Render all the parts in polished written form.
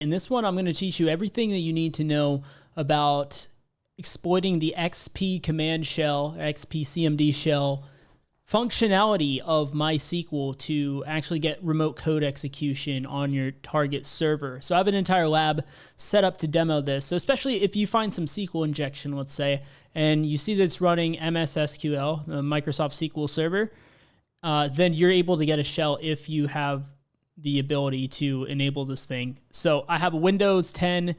In this one, I'm going to teach you everything that you need to know about exploiting the XP command shell, XP CMD shell functionality of MySQL to actually get remote code execution on your target server. So I have an entire lab set up to demo this. So especially if you find some SQL injection, let's say, and you see that it's running MS SQL, the Microsoft SQL Server, then you're able to get a shell if you have the ability to enable this thing. So I have a Windows 10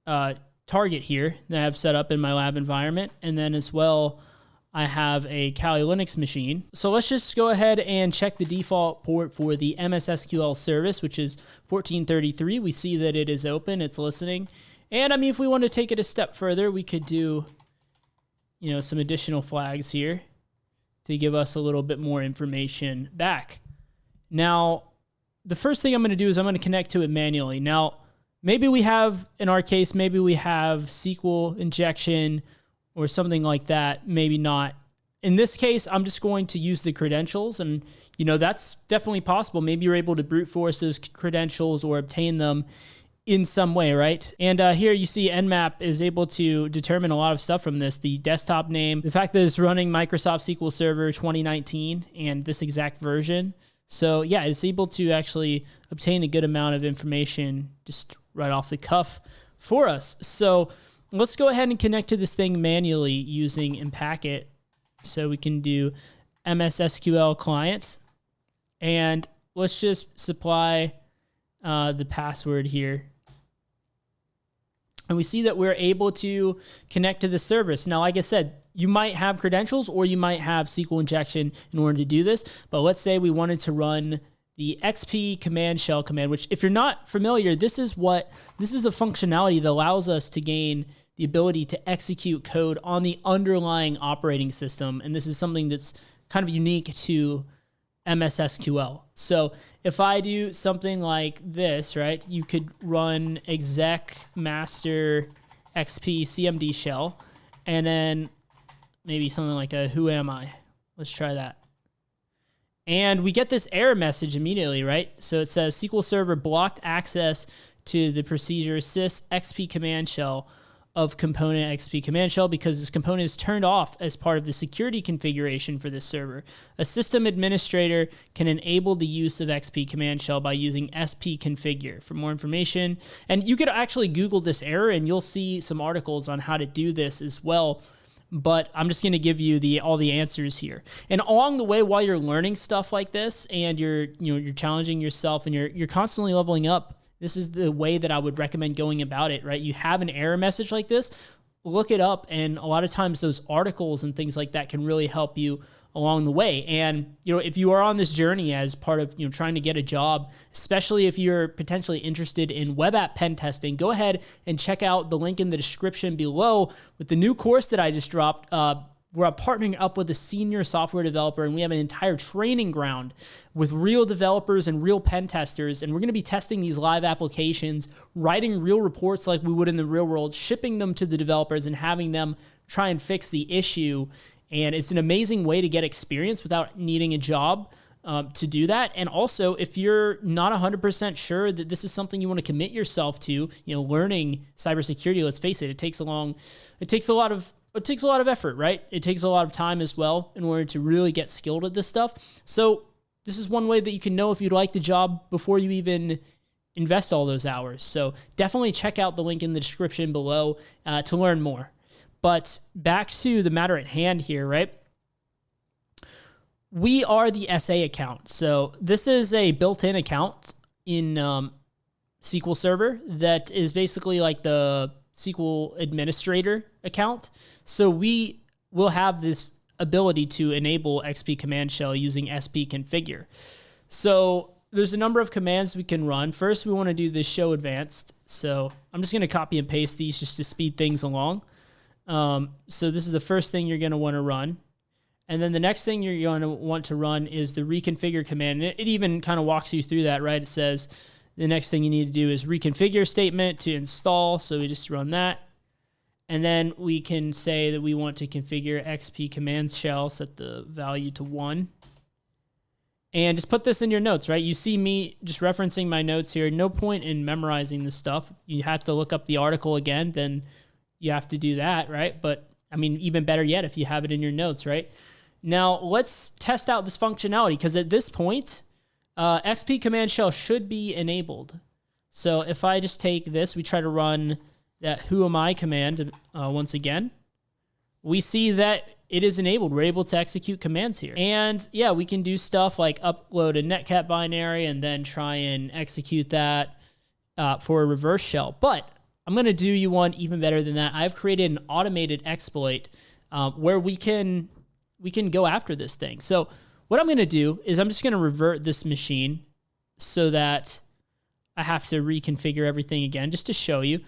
target here that I have set up in my lab environment, and then as well, I have a Kali Linux machine. So let's just go ahead and check the default port for the MS SQL service, which is 1433. We see that it is open, it's listening. And I mean, if we want to take it a step further, we could do, some additional flags here to give us a little bit more information back. Now, the first thing I'm going to do is I'm going to connect to it manually. Now, maybe we have, in our case, maybe we have SQL injection or something like that, maybe not. In this case, I'm just going to use the credentials, and that's definitely possible. Maybe you're able to brute force those credentials or obtain them in some way, right? And here you see Nmap is able to determine a lot of stuff from this. The desktop name, the fact that it's running Microsoft SQL Server 2019 and this exact version. So yeah, it's able to actually obtain a good amount of information just right off the cuff for us. So let's go ahead and connect to this thing manually using Impacket. So we can do MS SQL client, and let's just supply the password here. And we see that we're able to connect to the service. Now, like I said, you might have credentials or you might have SQL injection in order to do this. But let's say we wanted to run the XP command shell command, which if you're not familiar, this is the functionality that allows us to gain the ability to execute code on the underlying operating system. And this is something that's kind of unique to MS SQL. So if I do something like this, right, you could run exec master XP CMD shell, and then maybe something like a who am I? Let's try that. And we get this error message immediately, right? So it says SQL Server blocked access to the procedure sys XP command shell of component XP command shell because this component is turned off as part of the security configuration for this server. A system administrator can enable the use of XP command shell by using spconfigure. For more information, and you could actually Google this error and you'll see some articles on how to do this as well. But I'm just going to give you all the answers here. And along the way, while you're learning stuff like this and you're challenging yourself and you're constantly leveling up, this is the way that I would recommend going about it, right? You have an error message like this, look it up, and a lot of times those articles and things like that can really help you along the way. And if you are on this journey as part of trying to get a job, especially if you're potentially interested in web app pen testing, go ahead and check out the link in the description below with the new course that I just dropped. We're partnering up with a senior software developer, and we have an entire training ground with real developers and real pen testers. And we're going to be testing these live applications, writing real reports like we would in the real world, shipping them to the developers and having them try and fix the issue. And it's an amazing way to get experience without needing a job to do that. And also, if you're not 100% sure that this is something you want to commit yourself to, learning cybersecurity, let's face it, it takes a lot of effort, right? It takes a lot of time as well in order to really get skilled at this stuff. So this is one way that you can know if you'd like the job before you even invest all those hours. So definitely check out the link in the description below to learn more. But back to the matter at hand here, right? We are the SA account. So this is a built-in account in SQL Server that is basically like the SQL administrator account. So we will have this ability to enable XP command shell using spconfigure. So there's a number of commands we can run. First, we want to do this show advanced. So I'm just going to copy and paste these just to speed things along. So this is the first thing you're going to want to run. And then the next thing you're going to want to run is the reconfigure command. And it even kind of walks you through that, right? It says the next thing you need to do is reconfigure statement to install. So we just run that. And then we can say that we want to configure XP command shell, set the value to 1. And just put this in your notes, right? You see me just referencing my notes here. No point in memorizing this stuff. You have to look up the article again, then you have to do that, right? But I mean, even better yet, if you have it in your notes, right? Now, let's test out this functionality, because at this point, XP command shell should be enabled. So if I just take this, we try to run that who am I command once again, we see that it is enabled. We're able to execute commands here. And yeah, we can do stuff like upload a netcat binary and then try and execute that for a reverse shell. But I'm going to do you one even better than that. I've created an automated exploit where we can go after this thing. So what I'm going to do is I'm just going to revert this machine so that I have to reconfigure everything again just to show you.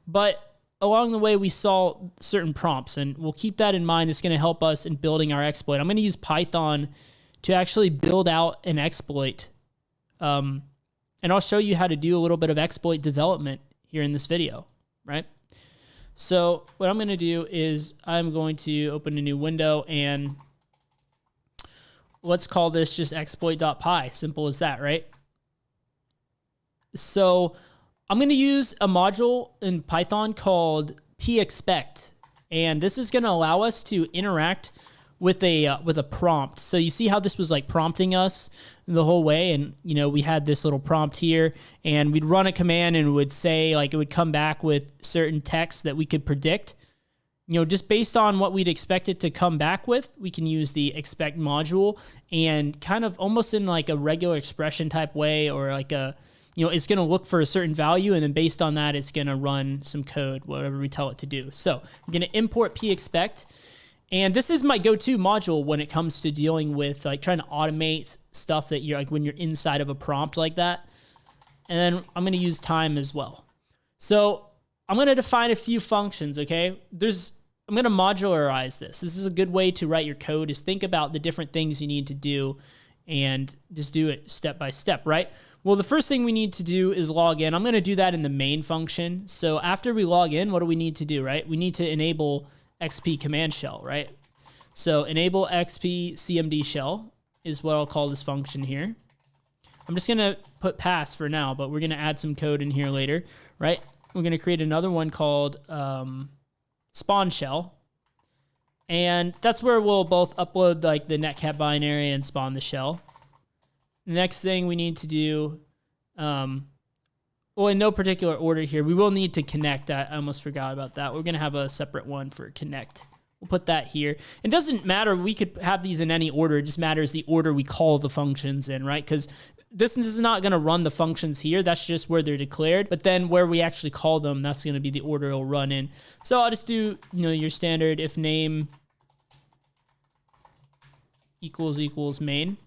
But along the way, we saw certain prompts, and we'll keep that in mind. It's going to help us in building our exploit. I'm going to use Python to actually build out an exploit. And I'll show you how to do a little bit of exploit development here in this video, right? So what I'm going to do is I'm going to open a new window, and let's call this just exploit.py. Simple as that, right? So I'm going to use a module in Python called pexpect, and this is going to allow us to interact with a prompt. So you see how this was like prompting us the whole way, and you know, we had this little prompt here, and we'd run a command and it would say, like, it would come back with certain text that we could predict. You know, just based on what we'd expect it to come back with, we can use the expect module and kind of almost in like a regular expression type way, or like a, you know, it's going to look for a certain value, and then based on that, it's going to run some code, whatever we tell it to do. So I'm going to import pexpect, and this is my go-to module when it comes to dealing with like trying to automate stuff that you're like when you're inside of a prompt like that. And then I'm going to use time as well. So I'm going to define a few functions, okay? I'm going to modularize this. This is a good way to write your code, is think about the different things you need to do and just do it step by step, right? Well, the first thing we need to do is log in. I'm going to do that in the main function. So after we log in, what do we need to do, right? We need to enable XP command shell, right? So enable XP CMD shell is what I'll call this function here. I'm just going to put pass for now, but we're going to add some code in here later, right? We're going to create another one called spawn shell. And that's where we'll both upload like the netcat binary and spawn the shell. The next thing we need to do, well, in no particular order here, we will need to connect. I almost forgot about that. We're going to have a separate one for connect. We'll put that here. It doesn't matter. We could have these in any order. It just matters the order we call the functions in, right? Because this is not going to run the functions here. That's just where they're declared. But then where we actually call them, that's going to be the order it'll run in. So I'll just do, you know, your standard if name equals main.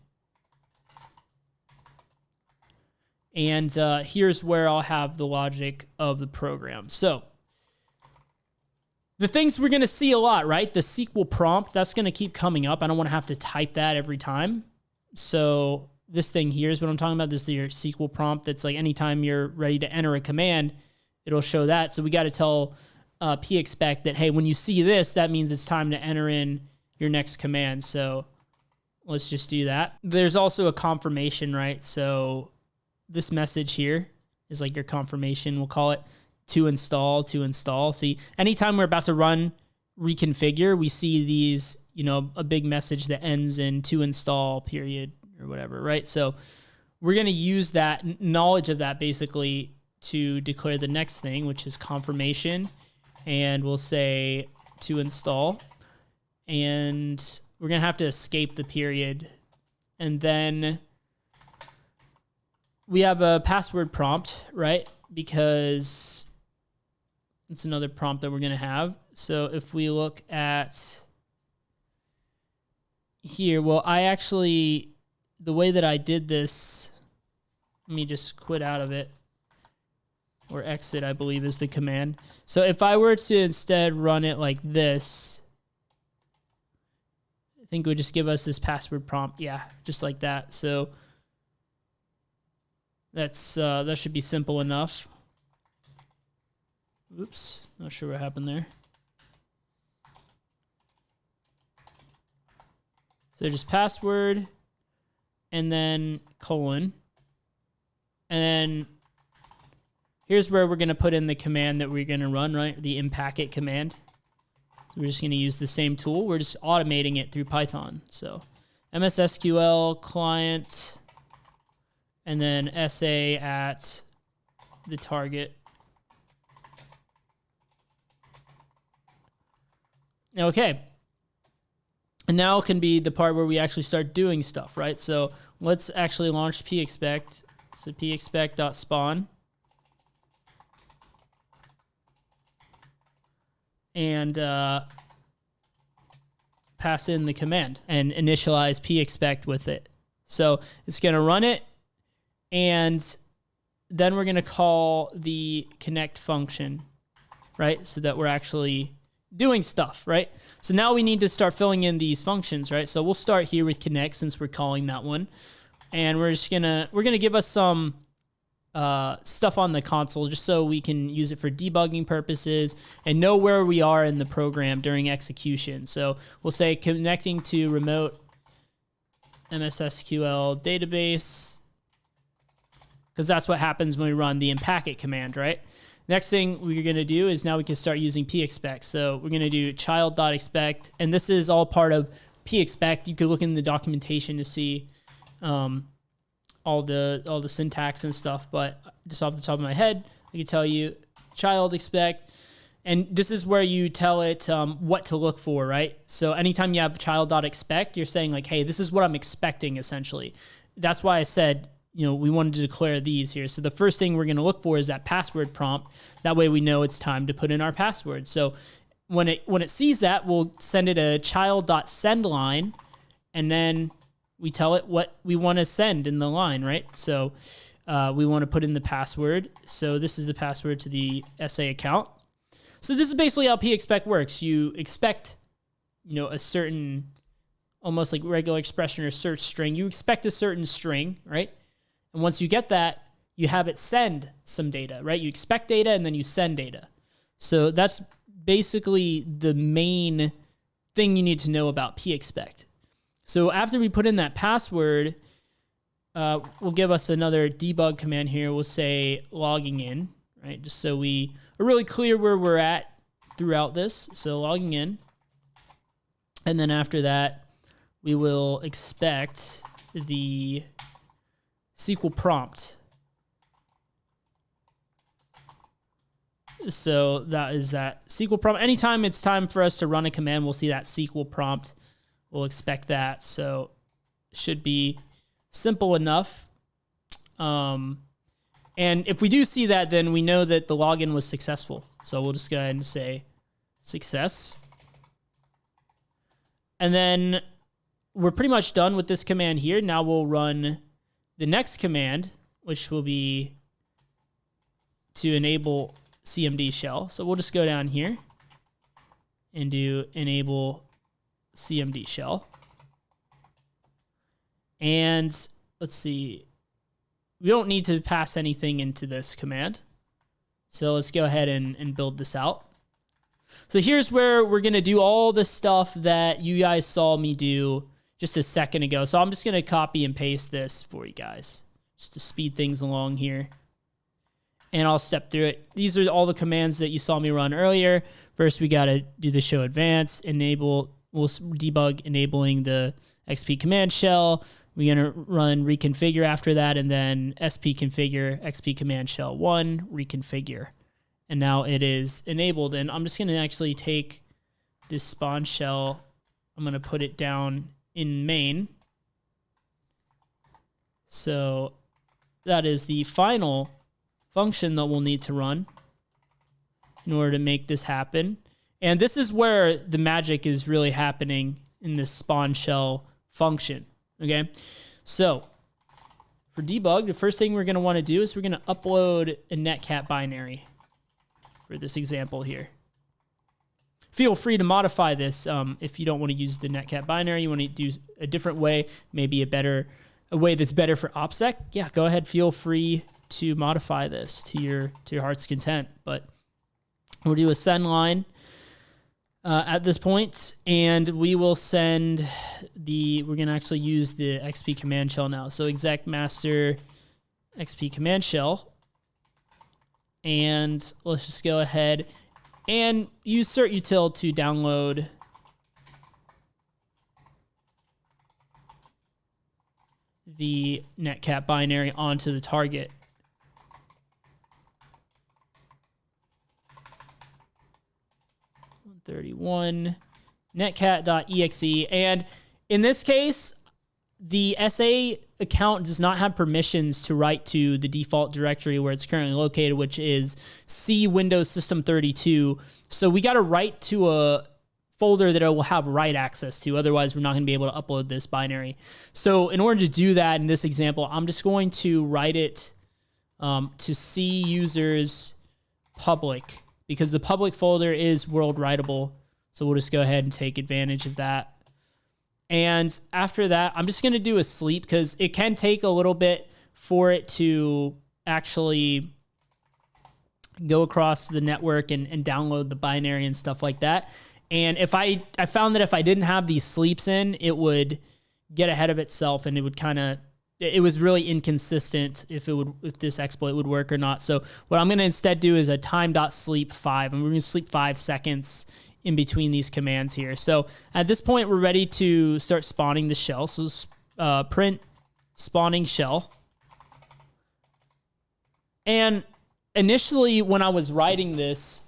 And here's where I'll have the logic of the program. So the things we're going to see a lot, right? The SQL prompt, that's going to keep coming up. I don't want to have to type that every time. So this thing here is what I'm talking about. This is your SQL prompt. That's like anytime you're ready to enter a command, it'll show that. So we got to tell pexpect that, hey, when you see this, that means it's time to enter in your next command. So let's just do that. There's also a confirmation, right? So this message here is like your confirmation, we'll call it, to install. See, anytime we're about to run reconfigure, we see these, you know, a big message that ends in to install period or whatever, right? So we're going to use that knowledge of that basically to declare the next thing, which is confirmation, and we'll say to install, and we're going to have to escape the period, and then we have a password prompt, right? Because it's another prompt that we're going to have. So if we look at here, well, the way that I did this, let me just quit out of it, or exit, I believe is the command. So if I were to instead run it like this, I think it would just give us this password prompt. Yeah, just like that. So that should be simple enough. Oops, not sure what happened there. So just password, and then colon. And then here's where we're going to put in the command that we're going to run, right? The inpacket command. So we're just going to use the same tool. We're just automating it through Python. So MS SQL client, and then SA at the target. Okay. And now can be the part where we actually start doing stuff, right? So let's actually launch pexpect. So pexpect.spawn. And pass in the command and initialize pexpect with it. So it's going to run it, and then we're going to call the connect function, right? So that we're actually doing stuff, right? So now we need to start filling in these functions, right? So we'll start here with connect since we're calling that one. And we're going to give us some stuff on the console just so we can use it for debugging purposes and know where we are in the program during execution. So we'll say connecting to remote MS SQL database, because that's what happens when we run the inpacket command, right? Next thing we're going to do is now we can start using pexpect. So we're going to do child.expect, and this is all part of pexpect. You could look in the documentation to see all the syntax and stuff, but just off the top of my head, I can tell you child expect, and this is where you tell it what to look for, right? So anytime you have child.expect, you're saying like, hey, this is what I'm expecting, essentially. That's why I said, we wanted to declare these here. So the first thing we're going to look for is that password prompt. That way we know it's time to put in our password. So when it sees that, we'll send it a child.send line, and then we tell it what we want to send in the line, right? So we want to put in the password. So this is the password to the SA account. So this is basically how pexpect works. You expect, a certain, almost like regular expression or search string. You expect a certain string, right? And once you get that, you have it send some data, right? You expect data and then you send data. So that's basically the main thing you need to know about pexpect. So after we put in that password, we'll give us another debug command here. We'll say logging in, right? Just so we are really clear where we're at throughout this. So logging in. And then after that, we will expect the SQL prompt. So that is that SQL prompt. Anytime it's time for us to run a command, we'll see that SQL prompt. We'll expect that. So it should be simple enough. And if we do see that, then we know that the login was successful. So we'll just go ahead and say success. And then we're pretty much done with this command here. Now we'll run the next command, which will be to enable CMD shell. So we'll just go down here and do enable CMD shell. And let's see, we don't need to pass anything into this command. So let's go ahead and build this out. So here's where we're going to do all the stuff that you guys saw me do just a second ago. So I'm just going to copy and paste this for you guys just to speed things along here. And I'll step through it. These are all the commands that you saw me run earlier. First, we got to do the show advanced, enable, we'll debug enabling the XP command shell. We're going to run reconfigure after that, and then SP configure, XP command shell 1, reconfigure. And now it is enabled. And I'm just going to actually take this spawn shell. I'm going to put it down in main. So that is the final function that we'll need to run in order to make this happen. And this is where the magic is really happening in this spawn shell function. Okay, so for debug, the first thing we're going to want to do is we're going to upload a netcat binary for this example here. Feel free to modify this if you don't want to use the netcat binary. You want to do a different way, maybe a way that's better for OPSEC. Yeah, go ahead. Feel free to modify this to your heart's content. But we'll do a send line. at this point, and we will send we're going to actually use the XP command shell now. So exec master XP command shell, and let's just go ahead and use certutil to download the netcat binary onto the target. .31 netcat.exe, and in this case, the SA account does not have permissions to write to the default directory where it's currently located, which is C Windows System 32. So we got to write to a folder that it will have write access to. Otherwise, we're not going to be able to upload this binary. So in order to do that in this example, I'm just going to write it to C users public, because the public folder is world writable. So we'll just go ahead and take advantage of that. And after that, I'm just going to do a sleep, because it can take a little bit for it to actually go across the network and download the binary and stuff like that. And if I found that if I didn't have these sleeps in, it would get ahead of itself, and it would it was really inconsistent if this exploit would work or not. So what I'm going to instead do is a time.sleep5, and we're going to sleep 5 seconds in between these commands here. So at this point, we're ready to start spawning the shell. So print spawning shell. And initially, when I was writing this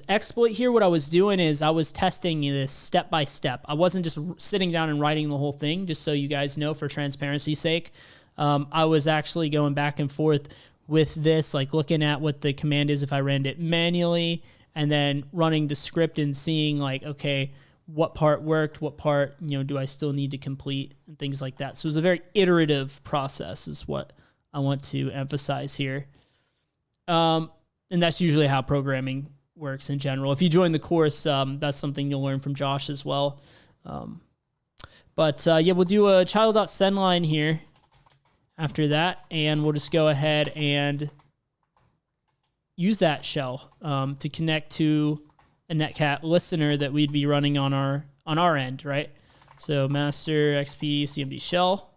exploit here, what I was doing is I was testing this step by step. I wasn't just sitting down and writing the whole thing, just so you guys know, for transparency's sake. I was actually going back and forth with this, like looking at what the command is if I ran it manually, and then running the script and seeing like, okay, what part worked, what part, do I still need to complete, and things like that. So it was a very iterative process is what I want to emphasize here. And that's usually how programming works in general. If you join the course, that's something you'll learn from Josh as well. But we'll do a child.sendLine here after that, and we'll just go ahead and use that shell to connect to a netcat listener that we'd be running on our end, right? So master XP CMD shell,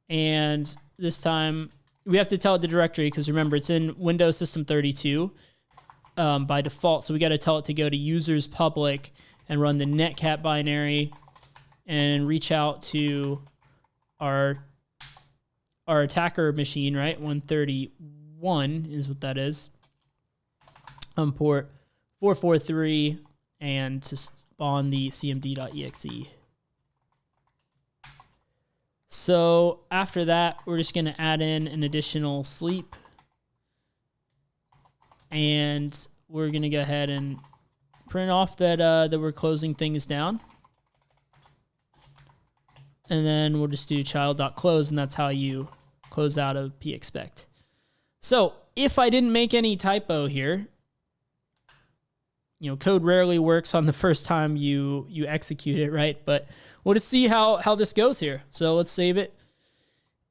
and this time we have to tell it the directory, because remember, it's in Windows System 32 by default. So we got to tell it to go to users public and run the netcat binary and reach out to our attacker machine, right? 131 is what that is. On port 443, and to spawn the cmd.exe. So after that, we're just going to add in an additional sleep, and we're going to go ahead and print off that that we're closing things down, and then we'll just do child.close, and that's how you close out of pexpect. So if I didn't make any typo here, code rarely works on the first time you execute it, right? But we'll just see how this goes here. So let's save it.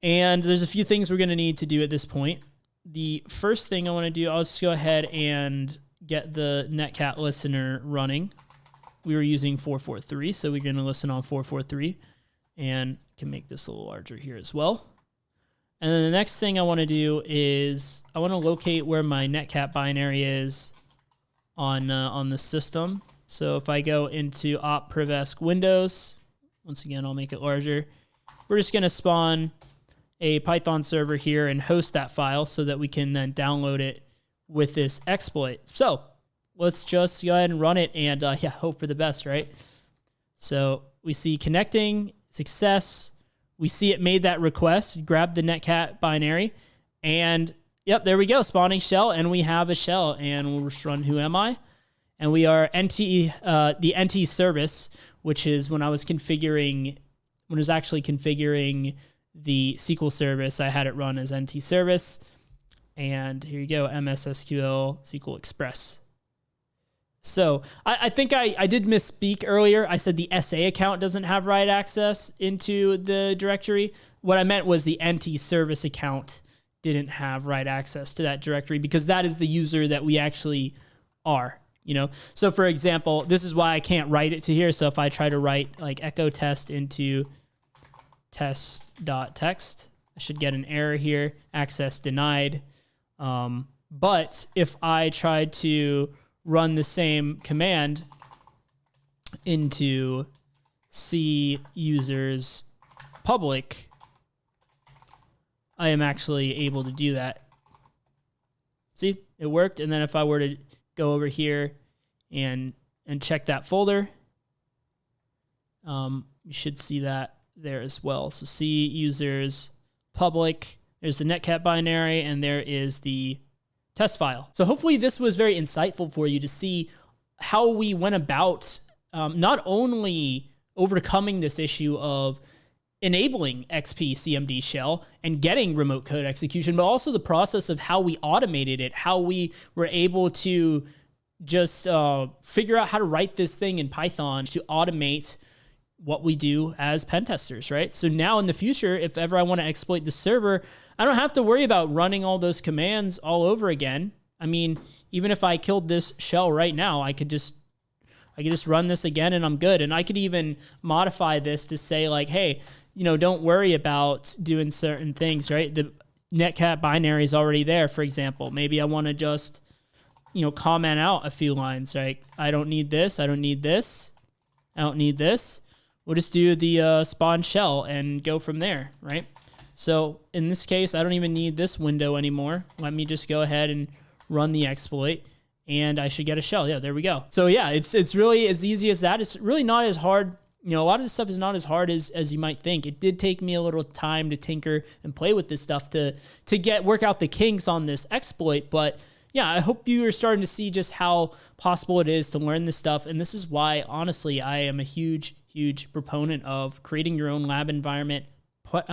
And there's a few things we're going to need to do at this point. The first thing I want to do, I'll just go ahead and get the netcat listener running. We were using 443, so we're going to listen on 443, and can make this a little larger here as well. And then the next thing I want to do is I want to locate where my netcat binary is on the system. So if I go into op-privesc Windows, once again, I'll make it larger. We're just going to spawn a Python server here and host that file so that we can then download it with this exploit. So let's just go ahead and run it, and hope for the best, right? So we see connecting, success. We see it made that request, grab the netcat binary, and yep, there we go, spawning shell, and we have a shell, and we'll just run who am I, and we are the NT service, which is when I was actually configuring the SQL service, I had it run as NT service, and here you go, MS SQL SQL Express. So I think I did misspeak earlier. I said the SA account doesn't have write access into the directory. What I meant was the NT service account didn't have write access to that directory, because that is the user that we actually are. you know? So for example, this is why I can't write it to here. So if I try to write like echo test into test.text, I should get an error here, access denied. But if I tried to run the same command into C users public, I am actually able to do that. See, it worked. And then if I were to go over here and check that folder, you should see that there as well. So C users public, there's the netcat binary, and there is the test file. So hopefully this was very insightful for you to see how we went about not only overcoming this issue of enabling XP CMD shell and getting remote code execution, but also the process of how we automated it, how we were able to just figure out how to write this thing in Python to automate what we do as pen testers, right? So now in the future, if ever I want to exploit the server, I don't have to worry about running all those commands all over again. I mean, even if I killed this shell right now, I could just run this again and I'm good. And I could even modify this to say like, hey, you know, don't worry about doing certain things, right? The netcat binary is already there, for example. Maybe I want to just, you know, comment out a few lines, right? I don't need this. I don't need this. I don't need this. We'll just do the spawn shell and go from there, right? So in this case, I don't even need this window anymore. Let me just go ahead and run the exploit and I should get a shell. Yeah, there we go. So yeah, it's really as easy as that. It's really not as hard. You know, a lot of this stuff is not as hard as you might think. It did take me a little time to tinker and play with this stuff to work out the kinks on this exploit. But yeah, I hope you are starting to see just how possible it is to learn this stuff. And this is why, honestly, I am a huge proponent of creating your own lab environment,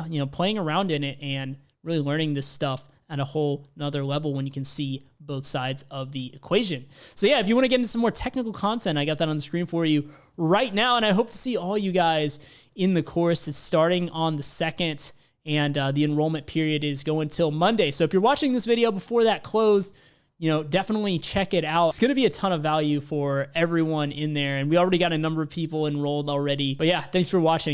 you know, playing around in it and really learning this stuff at a whole nother level when you can see both sides of the equation. So yeah, if you want to get into some more technical content, I got that on the screen for you right now. And I hope to see all you guys in the course that's starting on the 2nd, and the enrollment period is going till Monday. So if you're watching this video before that closed, you know, definitely check it out. It's going to be a ton of value for everyone in there. And we already got a number of people enrolled already. But yeah, thanks for watching.